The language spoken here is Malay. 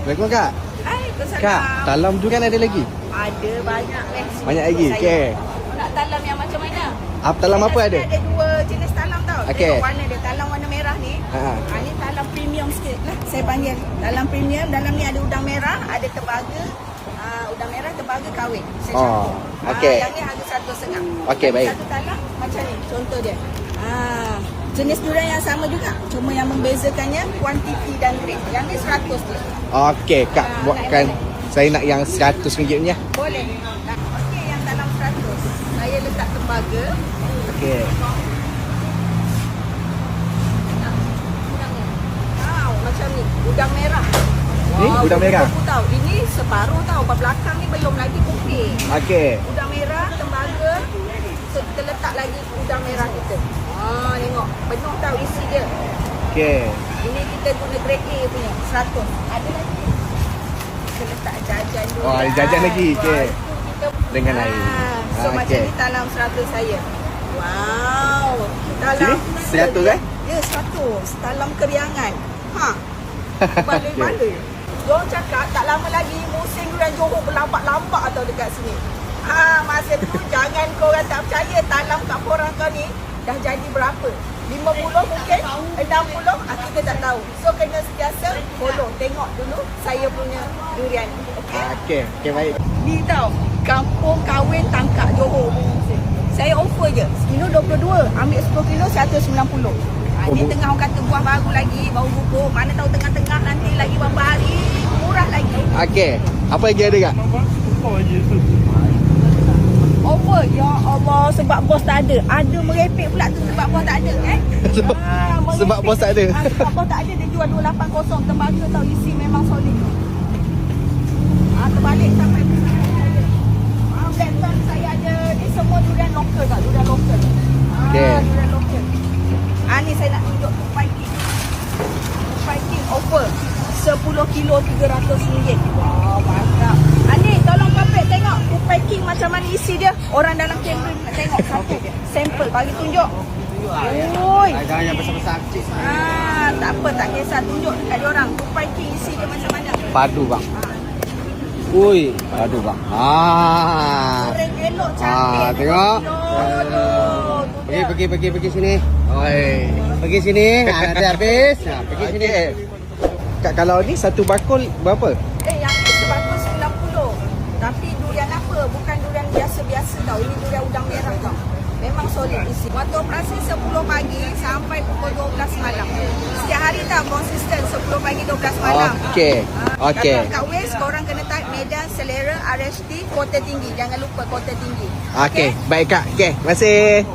Assalamualaikum Kak. Hai, Kak, talam tu kan ada lagi? Ada banyak Banyak lagi? Okey. Nak talam yang macam mana? Talam apa ada? Ada dua jenis talam tau. Okey. Tengok warna dia. Talam warna merah ni. Ni talam premium sikit lah. Saya panggil talam premium. Dalam ni ada udang merah, ada tembaga. Udang merah, tembaga, kahwin. Saya campur. Okey. Yang ni harga RM1.5. Okey, baik. Satu talam macam ni. Contoh dia. Jenis durian yang sama juga. Cuma yang membezakannya kuantiti dan grade. Yang ni 100 je. Okey, Kak. Buatkan. Saya nak yang RM100 punya. Boleh. Okey, yang dalam 100. Saya letak tembaga. Okey. Macam ni. Udang merah. Ni udang merah? Tahu. Ini separuh tau. Belakang ni belum lagi putih. Okey. Udang merah, tembaga. Kita letak lagi udang merah kita. Tengok. Penuh tau isi dia. Okey. Ini kita guna grade A punya. 100. Ada lagi. Kita letak jajan dulu. Ada jajan lagi. Okey. Dengan air. So macam ni talam 100 saya. Wow. Talam sini 100 kan? Ya, 100. Talam keriangan. Balai-balai. Diorang cakap tak lama lagi musim durian Johor berlambat-lambat tau dekat sini. Masa tu jangan korang tak percaya talam kat korang kau ni dah jadi berapa? 50 mungkin? 60? Kita tak tahu. So kena sentiasa follow. Tengok dulu saya punya durian. Okey. Okey, baik. Ni tau, kampung kahwin tangkak Johor. Saya offer je. Kilo 22, ambil 10 kilo 190. Ni tengah orang kata buah baru lagi, baru bubuk. Mana tahu tengah-tengah nanti lagi berapa hari, murah lagi. Okey. Apa lagi ada Kak? Offer, ya Allah, sebab bos tak ada. Ada merepek pula tu sebab bos tak ada kan? Sebab bos tak ada. Sebab bos tak ada, dia jual 280. Tembaga tau, isi memang solid. Terbalik sampai ke sana saya. Blackburn saya ada, ni semua durian lokal tak? Durian lokal. Okey. Durian lokal. Ni saya nak tunjuk tupai king. Tupai king offer 10 kilo RM300. Wow, mantap. Ni tolong Papet tengok tupai king macam mana isi dia. Orang dalam kamera nak tengok satu sampel bagi tunjuk. Oi. Jangan yang besar-besar kecil. Tak apa, tak kisah, tunjuk dekat dia orang. Tupai king isi dia macam mana. Padu bang. Ui, padu bang. Goreng elok cantik. Tengok. Aduh, Pergi sini. Oi. Pergi sini. Nanti habis. Pergi sini. Kak, kalau ni satu bakul berapa? Yang ni sebakul 90. Tapi durian apa? Bukan durian biasa-biasa tau. Ini durian udang merah tau. Memang solid isi. Waktu operasi 10 pagi sampai pukul 12 malam. Setiap hari tak konsisten 10 pagi 12 malam. Okey. Okey. Kalau kat West korang kena type Medan Selera RHT kota tinggi. Jangan lupa kota tinggi. Okey. Baik Kak. Okey. Terima kasih.